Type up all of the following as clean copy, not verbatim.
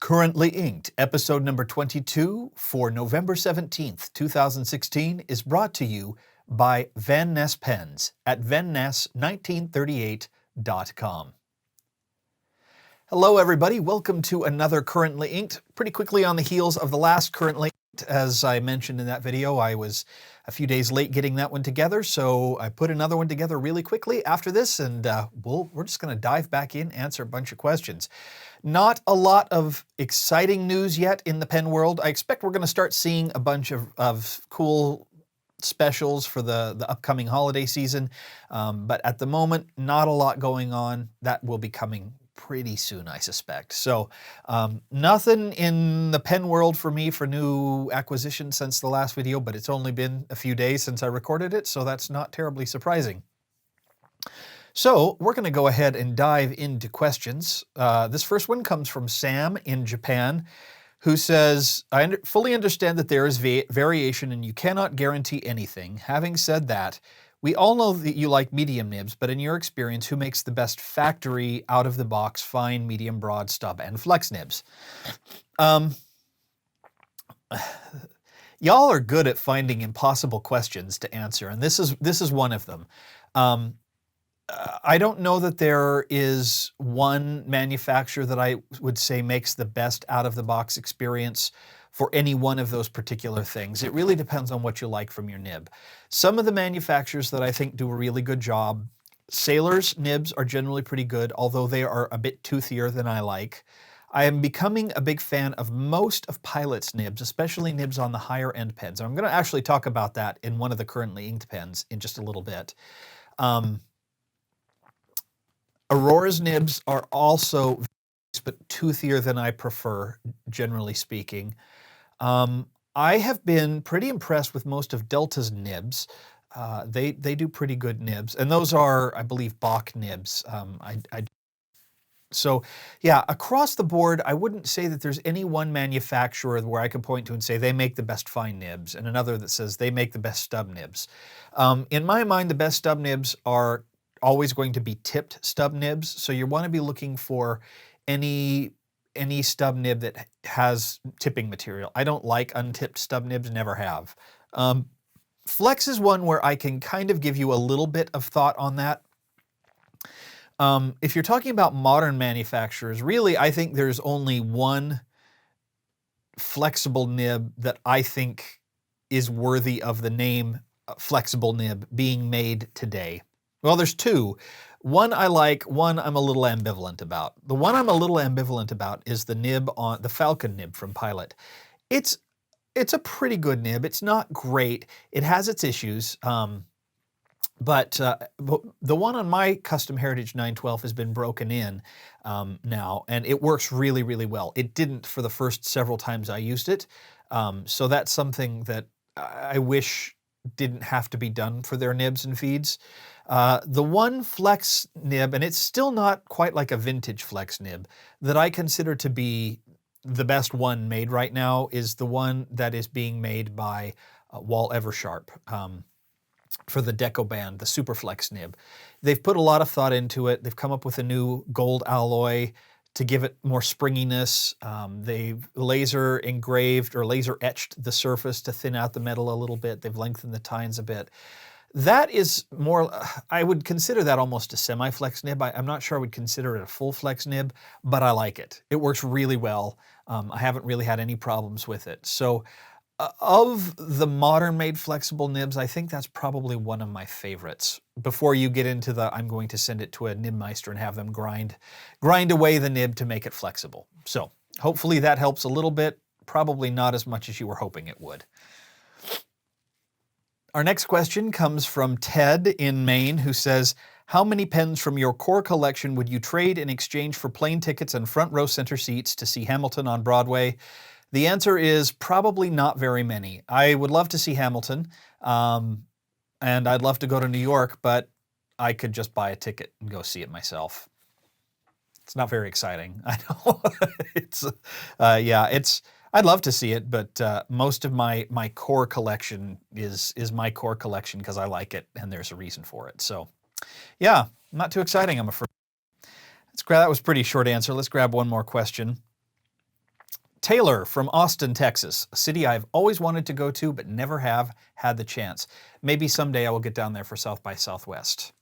Currently Inked, episode number 22 for November 17th, 2016 is brought to you by Van Ness Pens at vanness1938.com. Hello everybody, welcome to another Currently Inked. Pretty quickly on the heels of the last Currently Inked, as I mentioned in that video, I was a few days late getting that one together, so I put another one together really quickly after this, and we're just going to dive back in, answer a bunch of questions. Not a lot of exciting news yet in the pen world. I expect we're going to start seeing a bunch of cool specials for the upcoming holiday season, but at the moment, not a lot going on. That will be coming pretty soon, I suspect. So nothing in the pen world for me for new acquisitions since the last video, but it's only been a few days since I recorded it, so that's not terribly surprising. So we're going to go ahead and dive into questions. This first one comes from Sam in Japan, who says, I fully understand that there is variation and you cannot guarantee anything. Having said that, we all know that you like medium nibs, but in your experience, who makes the best factory out-of-the-box fine, medium, broad, stub, and flex nibs? Y'all are good at finding impossible questions to answer, and this is one of them. I don't know that there is one manufacturer that I would say makes the best out-of-the-box experience for any one of those particular things. It really depends on what you like from your nib. Some of the manufacturers that I think do a really good job, Sailor's nibs are generally pretty good, although they are a bit toothier than I like. I am becoming a big fan of most of Pilot's nibs, especially nibs on the higher end pens. I'm going to actually talk about that in one of the Currently Inked pens in just a little bit. Aurora's nibs are also but toothier than I prefer, generally speaking. I have been pretty impressed with most of Delta's nibs. They do pretty good nibs, and those are, I believe, Bock nibs. So yeah, across the board, I wouldn't say that there's any one manufacturer where I can point to and say they make the best fine nibs, and another that says they make the best stub nibs. In my mind, the best stub nibs are always going to be tipped stub nibs, so you want to be looking for any stub nib that has tipping material. I don't like untipped stub nibs, never have. Flex is one where I can kind of give you a little bit of thought on that. If you're talking about modern manufacturers, really I think there's only one flexible nib that I think is worthy of the name flexible nib being made today. Well, there's two. One I like, one I'm a little ambivalent about. The one I'm a little ambivalent about is the nib on the Falcon nib from Pilot. It's a pretty good nib. It's not great. It has its issues, but the one on my Custom Heritage 912 has been broken in now, and it works really, really well. It didn't for the first several times I used it, so that's something that I wish didn't have to be done for their nibs and feeds. The one flex nib, and it's still not quite like a vintage flex nib, that I consider to be the best one made right now is the one that is being made by Wall Eversharp for the Deco Band, the Superflex nib. They've put a lot of thought into it. They've come up with a new gold alloy to give it more springiness. They've laser engraved or laser etched the surface to thin out the metal a little bit. They've lengthened the tines a bit. That is more, I would consider that almost a semi-flex nib. I'm not sure I would consider it a full flex nib, but I like it. It works really well. I haven't really had any problems with it. So of the modern made flexible nibs, I think that's probably one of my favorites. Before you get into the, I'm going to send it to a Nibmeister and have them grind away the nib to make it flexible. So hopefully that helps a little bit, probably not as much as you were hoping it would. Our next question comes from Ted in Maine, who says, how many pens from your core collection would you trade in exchange for plane tickets and front row center seats to see Hamilton on Broadway? The answer is probably not very many. I would love to see Hamilton, and I'd love to go to New York, but I could just buy a ticket and go see it myself. It's not very exciting, I know. I'd love to see it, but most of my core collection is my core collection because I like it and there's a reason for it. So yeah, not too exciting, I'm afraid. That was a pretty short answer. Let's grab one more question. Taylor from Austin, Texas, a city I've always wanted to go to but never have had the chance. Maybe someday I will get down there for South by Southwest.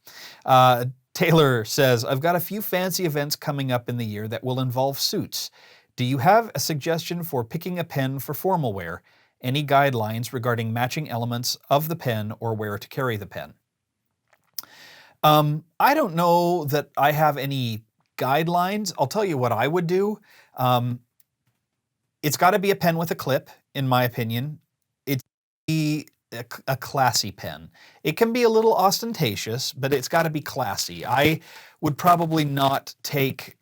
Taylor says, I've got a few fancy events coming up in the year that will involve suits. Do you have a suggestion for picking a pen for formal wear? Any guidelines regarding matching elements of the pen or where to carry the pen? I don't know that I have any guidelines. I'll tell you what I would do. It's got to be a pen with a clip, in my opinion. It's a classy pen. It can be a little ostentatious, but it's got to be classy. I would probably not take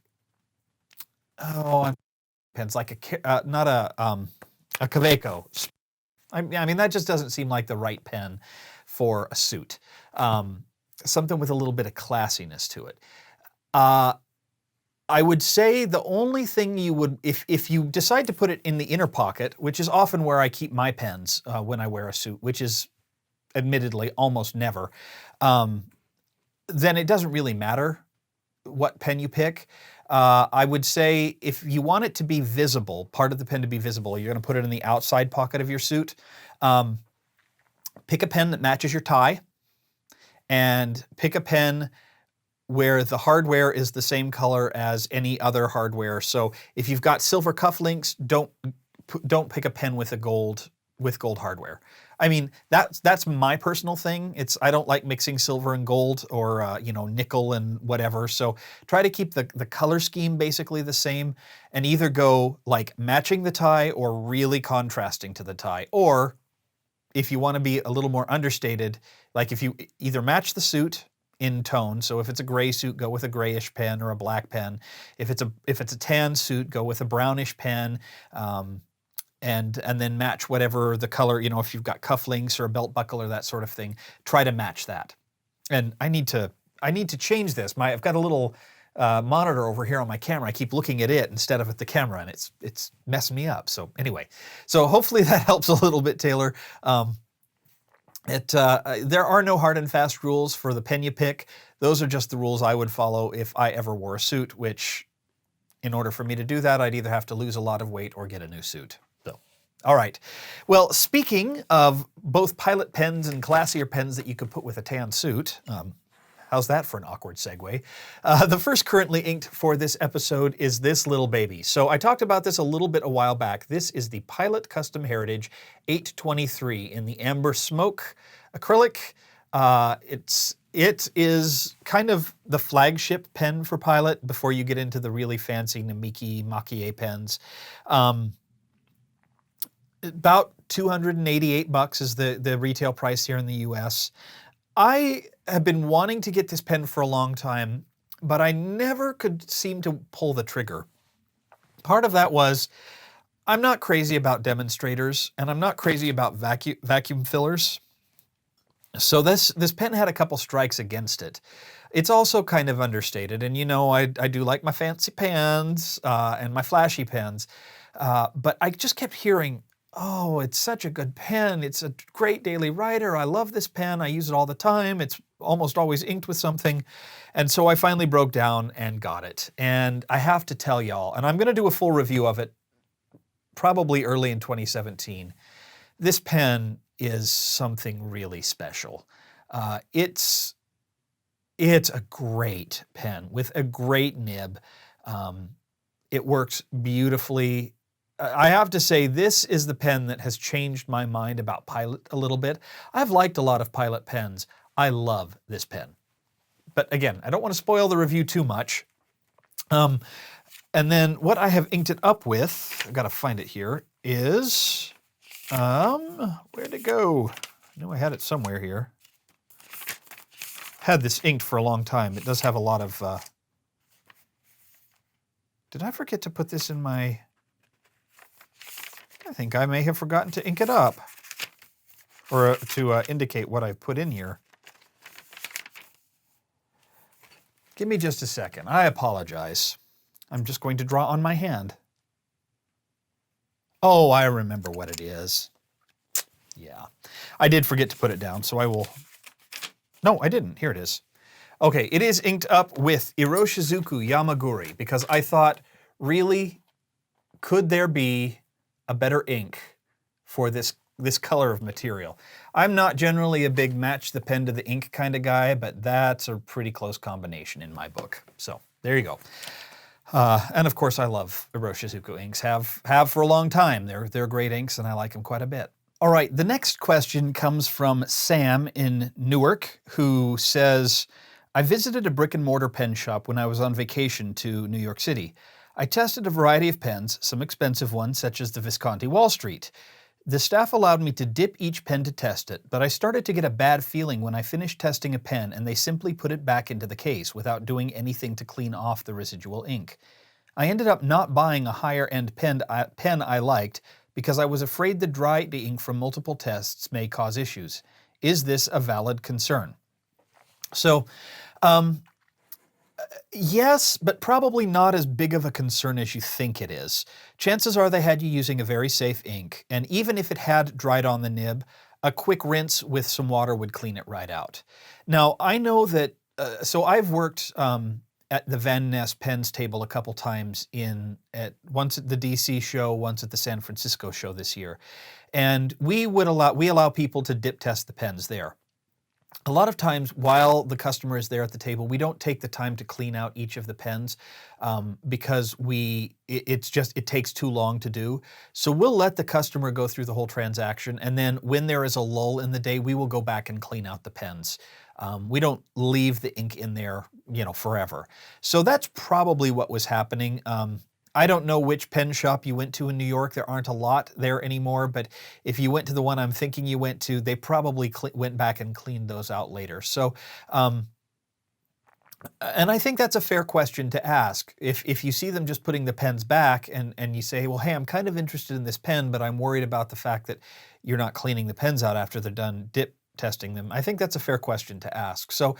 pens like not a Kaweco. I mean, that just doesn't seem like the right pen for a suit. Something with a little bit of classiness to it. I would say the only thing you would, if you decide to put it in the inner pocket, which is often where I keep my pens when I wear a suit, which is admittedly almost never, then it doesn't really matter what pen you pick. I would say if you want it to be visible, part of the pen to be visible, you're going to put it in the outside pocket of your suit. Pick a pen that matches your tie, and pick a pen where the hardware is the same color as any other hardware. So if you've got silver cufflinks, don't pick a pen with gold hardware. I mean, that's my personal thing. I don't like mixing silver and gold or nickel and whatever. So try to keep the color scheme basically the same, and either go like matching the tie or really contrasting to the tie. Or if you want to be a little more understated, like if you either match the suit in tone. So if it's a gray suit, go with a grayish pen or a black pen. If it's a tan suit, go with a brownish pen, and then match whatever the color. If you've got cufflinks or a belt buckle or that sort of thing, try to match that. And I need to change this. I've got a little monitor over here on my camera. I keep looking at it instead of at the camera, and it's messing me up. So anyway, hopefully that helps a little bit, Taylor. There are no hard and fast rules for the pen you pick. Those are just the rules I would follow if I ever wore a suit, which in order for me to do that, I'd either have to lose a lot of weight or get a new suit. So, all right. Well, speaking of both Pilot pens and classier pens that you could put with a tan suit, how's that for an awkward segue? The first currently inked for this episode is this little baby. So I talked about this a little bit a while back. This is the Pilot Custom Heritage 823 in the Amber Smoke acrylic. It is kind of the flagship pen for Pilot before you get into the really fancy Namiki Maki pens. About $288 is the retail price here in the US. I have been wanting to get this pen for a long time, but I never could seem to pull the trigger. Part of that was I'm not crazy about demonstrators, and I'm not crazy about vacuum fillers. So this pen had a couple strikes against it. It's also kind of understated, and I do like my fancy pens and my flashy pens, but I just kept hearing, oh, it's such a good pen. It's a great daily writer. I love this pen. I use it all the time. It's almost always inked with something. And so I finally broke down and got it. And I have to tell y'all, and I'm going to do a full review of it probably early in 2017. This pen is something really special. It's a great pen with a great nib. It works beautifully. I have to say, this is the pen that has changed my mind about Pilot a little bit. I've liked a lot of Pilot pens. I love this pen. But again, I don't want to spoil the review too much. And then what I have inked it up with, I've got to find it here, is, where'd it go? I knew I had it somewhere here. Had this inked for a long time. It does have a lot of, did I forget to put this in my... I think I may have forgotten to ink it up, or to indicate what I've put in here. Give me just a second. I apologize. I'm just going to draw on my hand. Oh, I remember what it is. Yeah. I did forget to put it down, so I will... No, I didn't. Here it is. Okay, it is inked up with Iroshizuku Yamaguri, because I thought, really... could there be a better ink for this color of material? I'm not generally a big match the pen to the ink kind of guy, but that's a pretty close combination in my book. So there you go. And of course I love Iroshizuku inks, have for a long time. They're great inks and I like them quite a bit. All right, the next question comes from Sam in Newark, who says, I visited a brick and mortar pen shop when I was on vacation to New York City. I tested a variety of pens, some expensive ones such as the Visconti Wall Street. The staff allowed me to dip each pen to test it, but I started to get a bad feeling when I finished testing a pen and they simply put it back into the case without doing anything to clean off the residual ink. I ended up not buying a higher-end pen I liked because I was afraid the dry ink from multiple tests may cause issues. Is this a valid concern? So, yes, but probably not as big of a concern as you think it is. Chances are they had you using a very safe ink, and even if it had dried on the nib, a quick rinse with some water would clean it right out. Now, I know that, so I've worked at the Van Ness Pens table a couple times once at the DC show, once at the San Francisco show this year. And we allow people to dip test the pens there. A lot of times while the customer is there at the table, we don't take the time to clean out each of the pens because it takes too long to do. So we'll let the customer go through the whole transaction, and then when there is a lull in the day, we will go back and clean out the pens. We don't leave the ink in there, forever. So that's probably what was happening. I don't know which pen shop you went to in New York. There aren't a lot there anymore, but if you went to the one I'm thinking you went to, they probably went back and cleaned those out later. So, and I think that's a fair question to ask. If you see them just putting the pens back and you say, well, hey, I'm kind of interested in this pen, but I'm worried about the fact that you're not cleaning the pens out after they're done dip testing them, I think that's a fair question to ask. So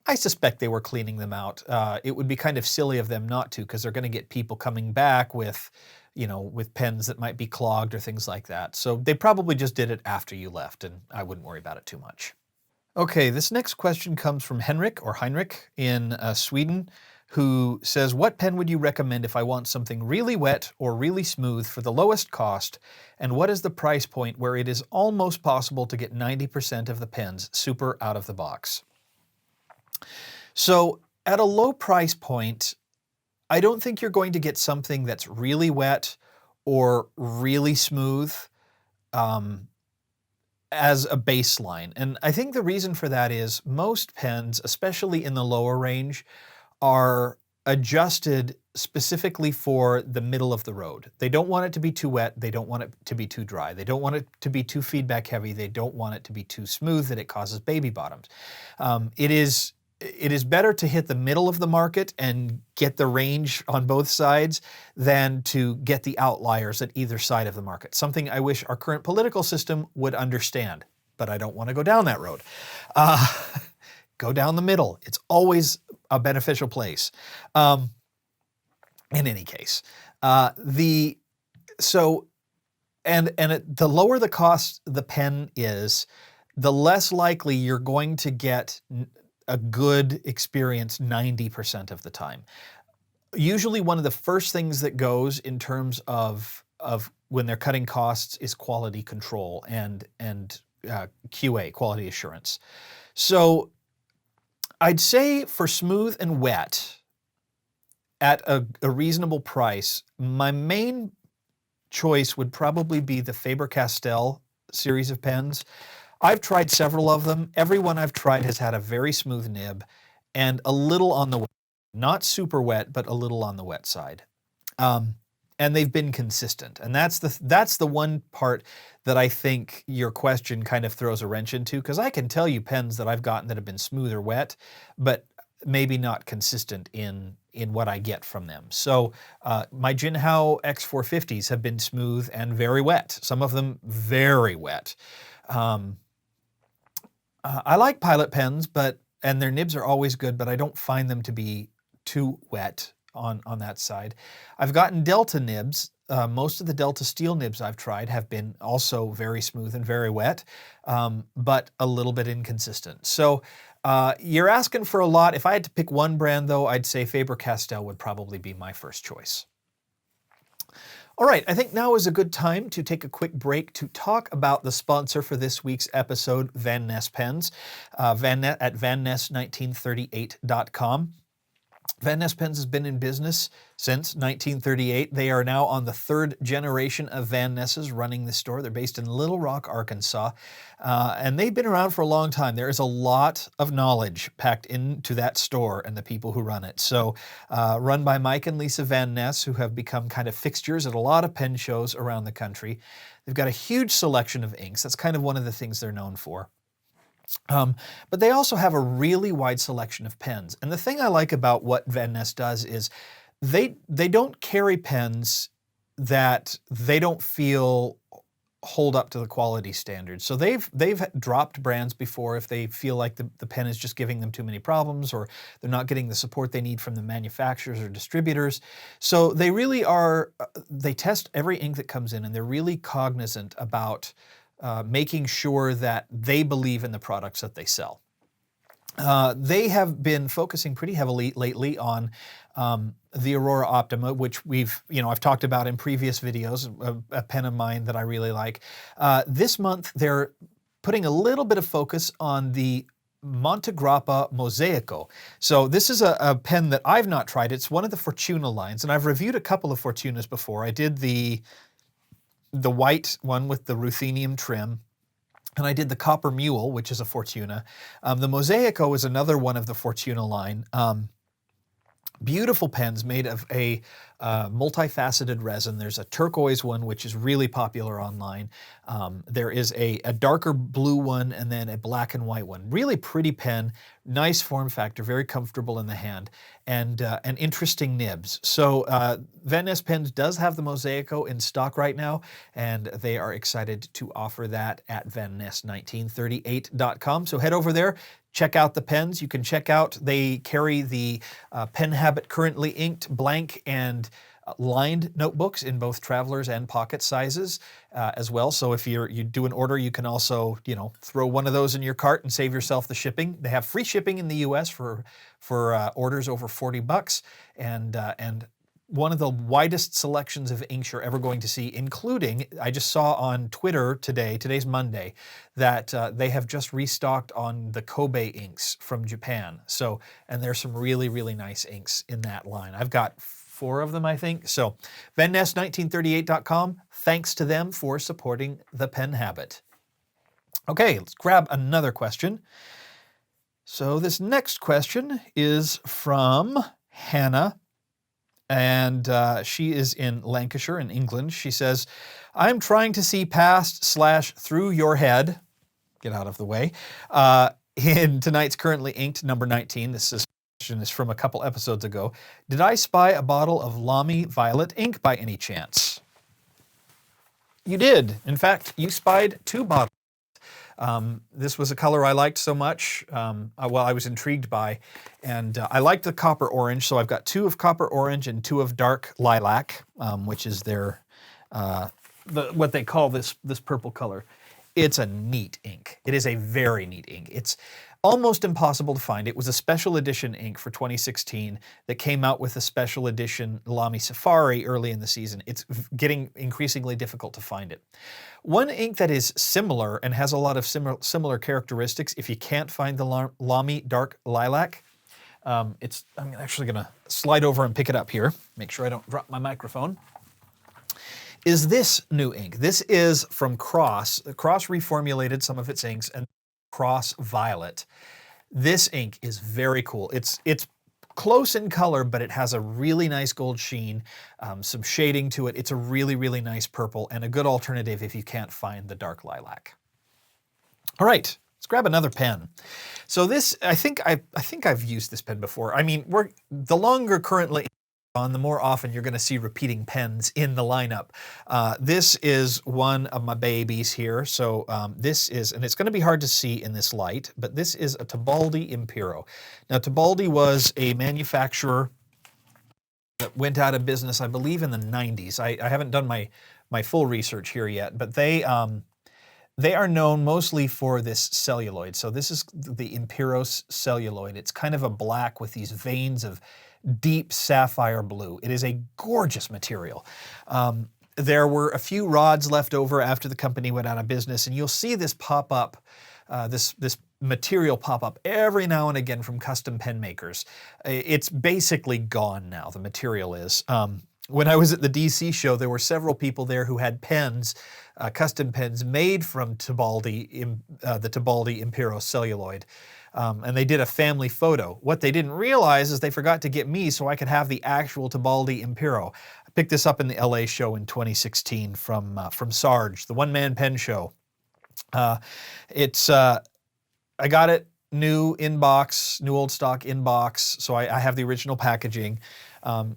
I suspect they were cleaning them out. It would be kind of silly of them not to, because they're going to get people coming back with, with pens that might be clogged or things like that. So they probably just did it after you left, and I wouldn't worry about it too much. Okay, this next question comes from Heinrich in Sweden, who says, what pen would you recommend if I want something really wet or really smooth for the lowest cost? And what is the price point where it is almost possible to get 90% of the pens super out of the box? So at a low price point, I don't think you're going to get something that's really wet or really smooth as a baseline. And I think the reason for that is most pens, especially in the lower range, are adjusted specifically for the middle of the road. They don't want it to be too wet. They don't want it to be too dry. They don't want it to be too feedback heavy. They don't want it to be too smooth that it causes baby bottoms. It is better to hit the middle of the market and get the range on both sides than to get the outliers at either side of the market. Something I wish our current political system would understand, but I don't want to go down that road. Go down the middle. It's always a beneficial place. In any case, the lower the cost the pen is, the less likely you're going to get a good experience 90% of the time. Usually one of the first things that goes in terms of when they're cutting costs is quality control and QA, quality assurance. So I'd say for smooth and wet at a reasonable price, my main choice would probably be the Faber-Castell series of pens. I've tried several of them. Every one I've tried has had a very smooth nib and a little on the wet, not super wet, but a little on the wet side. And they've been consistent. And that's the one part that I think your question kind of throws a wrench into, because I can tell you pens that I've gotten that have been smooth or wet, but maybe not consistent in what I get from them. So my Jinhao X450s have been smooth and very wet. Some of them very wet. I like Pilot pens, and their nibs are always good, but I don't find them to be too wet on that side. I've gotten Delta nibs. Most of the Delta steel nibs I've tried have been also very smooth and very wet, but a little bit inconsistent. So you're asking for a lot. If I had to pick one brand though, I'd say Faber-Castell would probably be my first choice. All right, I think now is a good time to take a quick break to talk about the sponsor for this week's episode, Van Ness Pens, at vanness1938.com. Van Ness Pens has been in business since 1938. They are now on the third generation of Van Nesses running the store. They're based in Little Rock, Arkansas, and they've been around for a long time. There is a lot of knowledge packed into that store and the people who run it. So run by Mike and Lisa Van Ness, who have become kind of fixtures at a lot of pen shows around the country. They've got a huge selection of inks. That's kind of one of the things they're known for. But they also have a really wide selection of pens. And the thing I like about what Van Ness does is they don't carry pens that they don't feel hold up to the quality standards. So they've dropped brands before if they feel like the pen is just giving them too many problems or they're not getting the support they need from the manufacturers or distributors. So they really are, they test every ink that comes in and they're really cognizant about making sure that they believe in the products that they sell. They have been focusing pretty heavily lately on the Aurora Optima, which I've talked about in previous videos, a pen of mine that I really like. This month, they're putting a little bit of focus on the Montegrappa Mosaico. So this is a pen that I've not tried. It's one of the Fortuna lines, and I've reviewed a couple of Fortunas before. I did the white one with the ruthenium trim, and I did the Copper Mule, which is a Fortuna. The Mosaico is another one of the Fortuna line. Beautiful pens made of a multifaceted resin. There's a turquoise one, which is really popular online. There is a darker blue one and then a black and white one. Really pretty pen, nice form factor, very comfortable in the hand, and interesting nibs. So Van Ness Pens does have the Mosaico in stock right now, and they are excited to offer that at vanness1938.com. So head over there. Check out the pens. You can check out, they carry the Pen Habit Currently Inked blank and lined notebooks in both travelers and pocket sizes as well. So if you do an order, you can also, throw one of those in your cart and save yourself the shipping. They have free shipping in the US for orders over $40, and one of the widest selections of inks you're ever going to see, including, I just saw on Twitter today's Monday, that they have just restocked on the Kobe inks from Japan. So, and there's some really, really nice inks in that line. I've got 4 of them, I think. So, vanness1938.com, thanks to them for supporting the pen habit. Okay, let's grab another question. So this next question is from Hannah. And she is in Lancashire in England. She says, I'm trying to see past/through your head, get out of the way, in tonight's Currently Inked number 19. This question is from a couple episodes ago. Did I spy a bottle of Lamy Violet ink by any chance? You did. In fact, you spied 2 bottles. This was a color I liked so much, I was intrigued by, and I liked the copper orange, so I've got 2 of copper orange and 2 of dark lilac, which is their, what they call this purple color. It's a neat ink. It is a very neat ink. It's almost impossible to find. It was a special edition ink for 2016 that came out with a special edition Lamy Safari early in the season. It's getting increasingly difficult to find it. One ink that is similar and has a lot of similar characteristics, if you can't find the Lamy Dark Lilac, I'm actually going to slide over and pick it up here, make sure I don't drop my microphone, is this new ink. This is from Cross. Cross reformulated some of its inks, and Cross Violet. This ink is very cool. It's close in color, but it has a really nice gold sheen, some shading to it. It's a really, really nice purple and a good alternative if you can't find the dark lilac. All right, let's grab another pen. So this, I think I've used this pen before. I mean, the longer Currently on, the more often you're going to see repeating pens in the lineup. This is one of my babies here. So this is, and it's going to be hard to see in this light, but this is a Tebaldi Impero. Now, Tebaldi was a manufacturer that went out of business, I believe, in the 90s. I haven't done my full research here yet, but they are known mostly for this celluloid. So this is the Imperos celluloid. It's kind of a black with these veins of deep sapphire blue. It is a gorgeous material. there were a few rods left over after the company went out of business, and you'll see this pop up, this material pop up every now and again from custom pen makers. It's basically gone now, the material is. When I was at the DC show, there were several people there who had pens, custom pens made from Tebaldi, the Tebaldi Impero celluloid. And they did a family photo. What they didn't realize is they forgot to get me so I could have the actual Tebaldi Impero. I picked this up in the LA show in 2016 from Sarge, the one-man pen show. I got it new inbox, new old stock inbox, so I have the original packaging.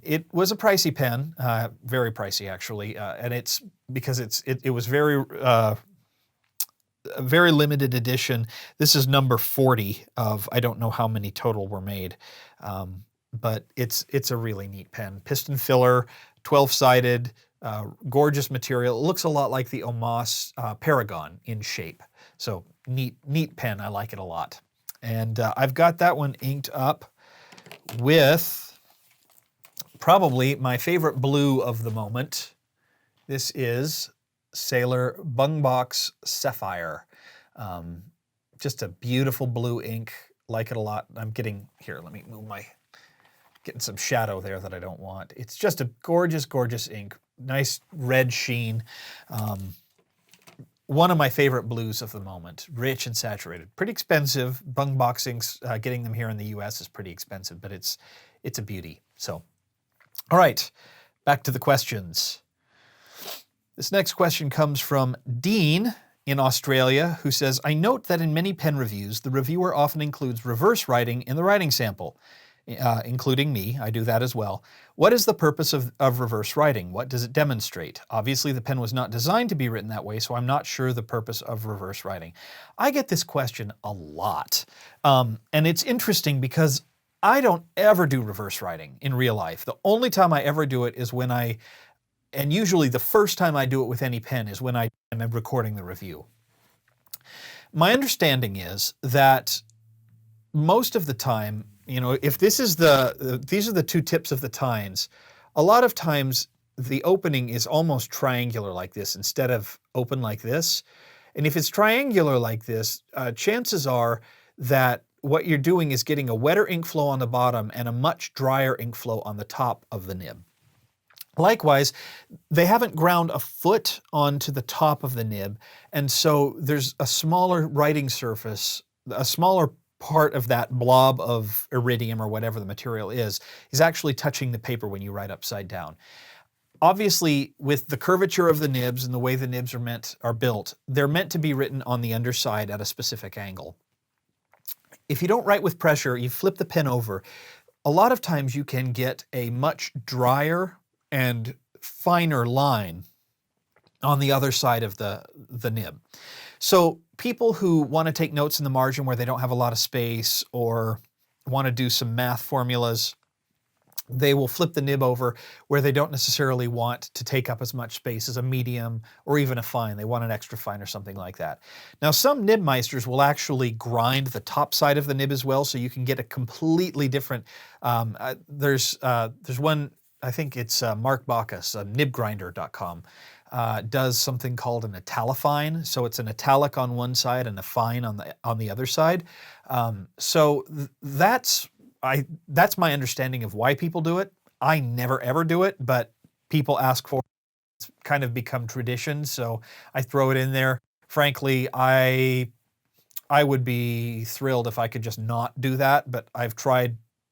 It was a pricey pen, very pricey actually, and it's because it was a very limited edition. This is number 40 of I don't know how many total were made, but it's a really neat pen. Piston filler, 12-sided, gorgeous material. It looks a lot like the Omas Paragon in shape. So neat pen. I like it a lot. And I've got that one inked up with probably my favorite blue of the moment. This is Sailor Bungbox Sapphire. Just a beautiful blue ink. Like it a lot. I'm getting, here, let me move getting some shadow there that I don't want. It's just a gorgeous, gorgeous ink. Nice red sheen. One of my favorite blues of the moment. Rich and saturated. Pretty expensive. Bungbox inks, getting them here in the US is pretty expensive, but it's a beauty. So, all right, back to the questions. This next question comes from Dean in Australia, who says, I note that in many pen reviews, the reviewer often includes reverse writing in the writing sample, including me. I do that as well. What is the purpose of reverse writing? What does it demonstrate? Obviously, the pen was not designed to be written that way, so I'm not sure the purpose of reverse writing. I get this question a lot, and it's interesting because I don't ever do reverse writing in real life. The only time I ever do it is when and usually the first time I do it with any pen is when I'm recording the review. My understanding is that most of the time, you know, if this is these are the two tips of the tines, a lot of times the opening is almost triangular like this instead of open like this. And if it's triangular like this, chances are that what you're doing is getting a wetter ink flow on the bottom and a much drier ink flow on the top of the nib. Likewise, they haven't ground a foot onto the top of the nib, and so there's a smaller writing surface, a smaller part of that blob of iridium or whatever the material is actually touching the paper when you write upside down. Obviously, with the curvature of the nibs and the way the nibs are built, they're meant to be written on the underside at a specific angle. If you don't write with pressure, you flip the pen over, a lot of times you can get a much drier and finer line on the other side of the nib. So people who want to take notes in the margin where they don't have a lot of space or want to do some math formulas, they will flip the nib over where they don't necessarily want to take up as much space as a medium or even a fine. They want an extra fine or something like that. Now, some nib meisters will actually grind the top side of the nib as well, so you can get a completely different, there's one, I think it's Mark Bacchus, nibgrinder.com, does something called an italifine. So it's an italic on one side and a fine on the other side. That's my understanding of why people do it. I never ever do it, but people ask for it. It's kind of become tradition, so I throw it in there. Frankly, I would be thrilled if I could just not do that, but I've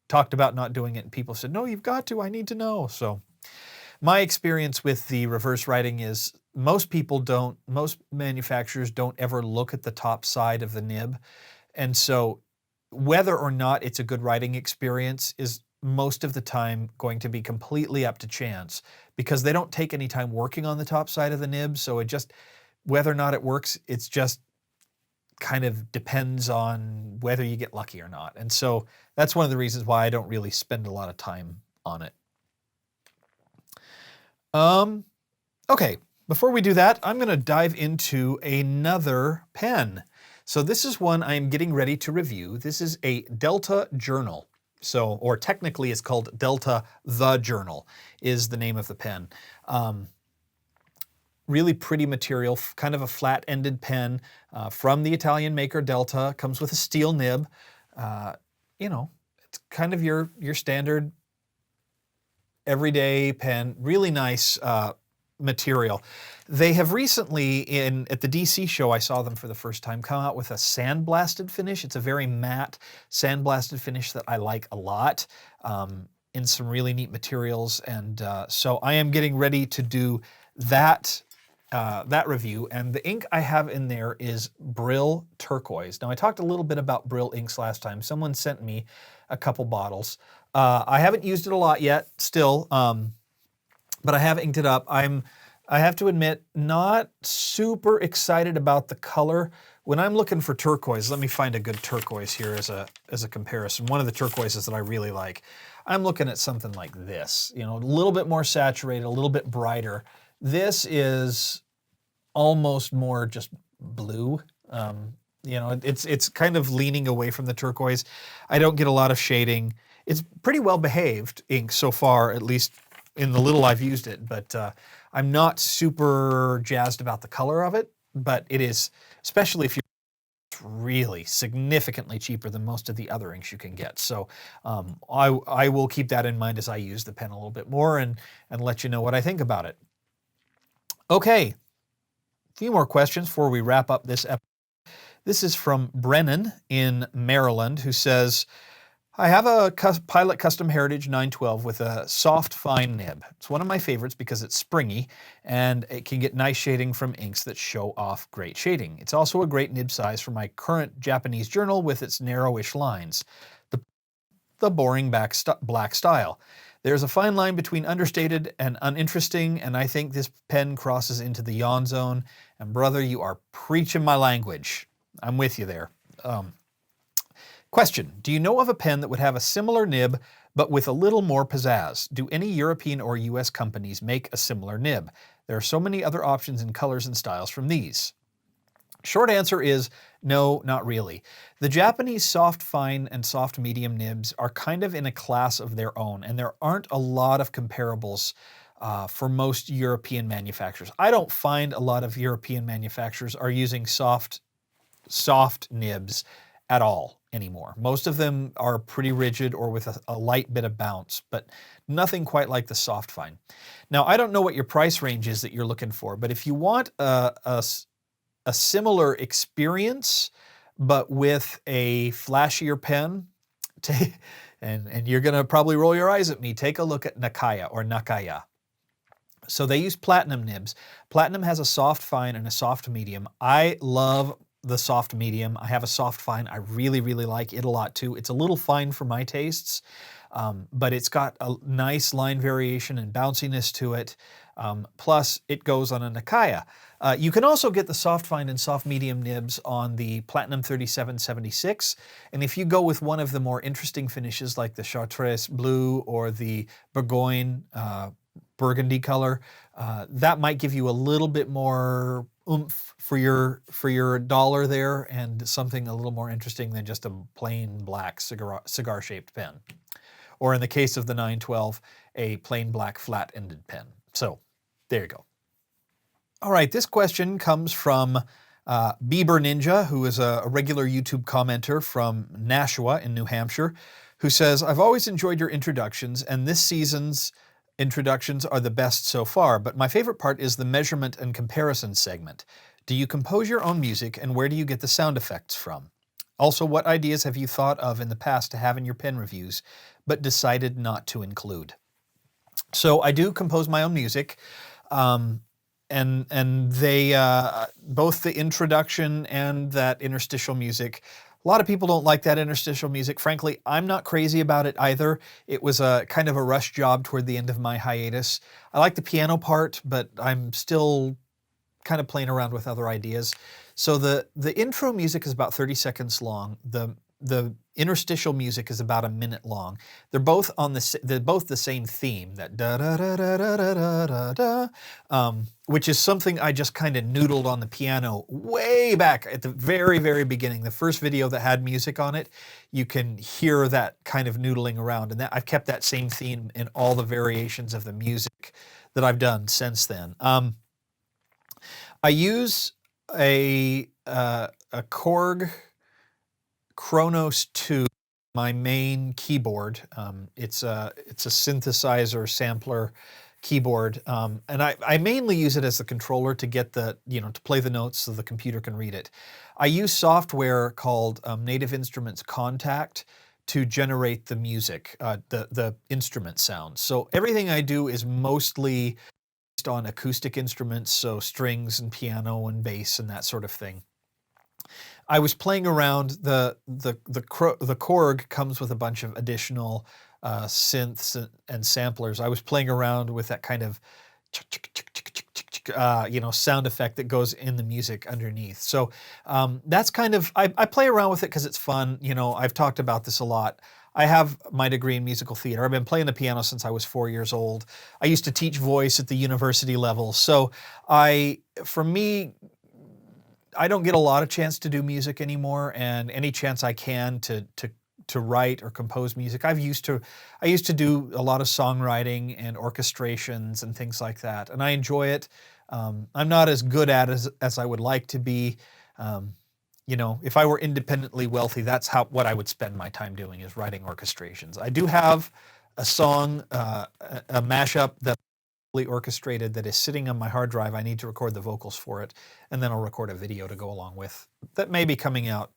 talked about not doing it, and people said, no, you've got to, I need to know. So my experience with the reverse writing is most manufacturers don't ever look at the top side of the nib. And so whether or not it's a good writing experience is most of the time going to be completely up to chance because they don't take any time working on the top side of the nib. So whether or not it works, it's just kind of depends on whether you get lucky or not. And so that's one of the reasons why I don't really spend a lot of time on it. Okay, before we do that, I'm going to dive into another pen. So this is one I'm getting ready to review. This is a Delta Journal. Or technically it's called Delta The Journal is the name of the pen. really pretty material, kind of a flat-ended pen from the Italian maker Delta. Comes with a steel nib. You know, it's kind of your standard everyday pen. Really nice material. They have recently, at the DC show, I saw them for the first time, come out with a sandblasted finish. It's a very matte sandblasted finish that I like a lot, in some really neat materials. And so I am getting ready to do that review. And the ink I have in there is Brill Turquoise. Now, I talked a little bit about Brill inks last time. Someone sent me a couple bottles. I haven't used it a lot yet, still, but I have inked it up. I have to admit, not super excited about the color. When I'm looking for turquoise, let me find a good turquoise here as a comparison. One of the turquoises that I really like. I'm looking at something like this, you know, a little bit more saturated, a little bit brighter. This is almost more just blue. You know, it's kind of leaning away from the turquoise. I don't get a lot of shading. It's pretty well behaved ink so far, at least in the little I've used it, but I'm not super jazzed about the color of it, but it is, especially if you're really significantly cheaper than most of the other inks you can get. So I will keep that in mind as I use the pen a little bit more and let you know what I think about it. Okay, a few more questions before we wrap up this episode. This is from Brennan in Maryland, who says, I have a Pilot Custom Heritage 912 with a soft, fine nib. It's one of my favorites because it's springy and it can get nice shading from inks that show off great shading. It's also a great nib size for my current Japanese journal with its narrowish lines, the boring black style. There's a fine line between understated and uninteresting, and I think this pen crosses into the yawn zone. And brother, you are preaching my language. I'm with you there. Question, do you know of a pen that would have a similar nib but with a little more pizzazz? Do any European or US companies make a similar nib? There are so many other options in colors and styles from these. Short answer is no, not really. The Japanese soft fine and soft medium nibs are kind of in a class of their own, and there aren't a lot of comparables for most European manufacturers. I don't find a lot of European manufacturers are using soft nibs at all anymore. Most of them are pretty rigid or with a light bit of bounce, but nothing quite like the soft fine. Now, I don't know what your price range is that you're looking for, but if you want a similar experience, but with a flashier pen, and you're gonna probably roll your eyes at me, take a look at Nakaya or Nakaya. So they use platinum nibs. Platinum has a soft fine and a soft medium. I love the soft medium. I have a soft fine. I really, really like it a lot too. It's a little fine for my tastes, but it's got a nice line variation and bounciness to it. Plus, it goes on a Nakaya. You can also get the soft fine and soft medium nibs on the Platinum 3776. And if you go with one of the more interesting finishes like the Chartreuse Blue or the Bourgogne burgundy color, that might give you a little bit more oomph for your dollar there, and something a little more interesting than just a plain black cigar-shaped pen. Or in the case of the 912, a plain black flat-ended pen. So there you go. All right, this question comes from Bieber Ninja, who is a regular YouTube commenter from Nashua in New Hampshire, who says, I've always enjoyed your introductions, and this season's introductions are the best so far, but my favorite part is the measurement and comparison segment. Do you compose your own music, and where do you get the sound effects from? Also, what ideas have you thought of in the past to have in your pen reviews, but decided not to include? So I do compose my own music, and they, both the introduction and that interstitial music, a lot of people don't like that interstitial music. Frankly, I'm not crazy about it either. It was a kind of a rush job toward the end of my hiatus. I like the piano part, but I'm still kind of playing around with other ideas. So the intro music is about 30 seconds long. The interstitial music is about a minute long. They're both the same theme, that da da da da da da da da, which is something I just kind of noodled on the piano way back at the very, very beginning. The first video that had music on it, you can hear that kind of noodling around, and I've kept that same theme in all the variations of the music that I've done since then. I use a Korg Kronos 2, my main keyboard. It's a synthesizer sampler keyboard, and I mainly use it as the controller to get the, to play the notes so the computer can read it. I use software called Native Instruments Contact to generate the music, the instrument sounds. So everything I do is mostly based on acoustic instruments, so strings and piano and bass and that sort of thing. I was playing around. The Korg comes with a bunch of additional synths and samplers. I was playing around with that kind of sound effect that goes in the music underneath. So that's kind of, I play around with it because it's fun. I've talked about this a lot. I have my degree in musical theater. I've been playing the piano since I was 4 years old. I used to teach voice at the university level. So for me, I don't get a lot of chance to do music anymore, and any chance I can to write or compose music. I used to do a lot of songwriting and orchestrations and things like that, and I enjoy it. I'm not as good at it as I would like to be. If I were independently wealthy, that's what I would spend my time doing, is writing orchestrations. I do have a song, a mashup that orchestrated that is sitting on my hard drive. I need to record the vocals for it, and then I'll record a video to go along with. That may be coming out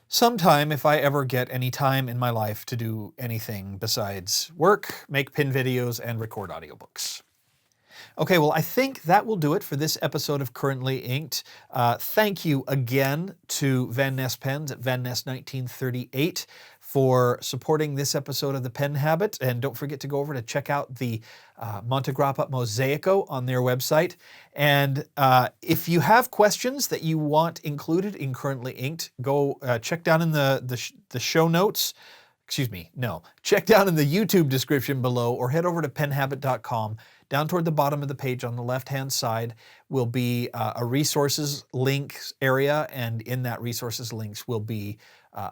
sometime if I ever get any time in my life to do anything besides work, make pin videos, and record audiobooks. Okay, well, I think that will do it for this episode of Currently Inked. Thank you again to Van Ness Pens at Van Ness 1938 for supporting this episode of The Pen Habit. And don't forget to go over to check out the Montegrappa Mosaico on their website. And if you have questions that you want included in Currently Inked, go check down in the show notes. Excuse me, no. Check down in the YouTube description below, or head over to penhabit.com. Down toward the bottom of the page on the left-hand side will be a resources links area, and in that resources links will be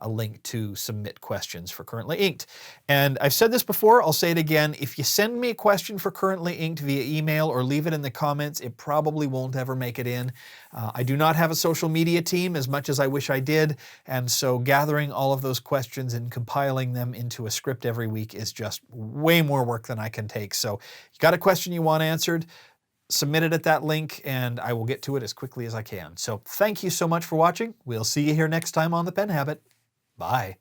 a link to submit questions for Currently Inked. And I've said this before, I'll say it again. If you send me a question for Currently Inked via email or leave it in the comments, it probably won't ever make it in. I do not have a social media team as much as I wish I did, and so gathering all of those questions and compiling them into a script every week is just way more work than I can take. So you got a question you want answered, submit it at that link, and I will get to it as quickly as I can. So thank you so much for watching. We'll see you here next time on The Pen Habit. Bye.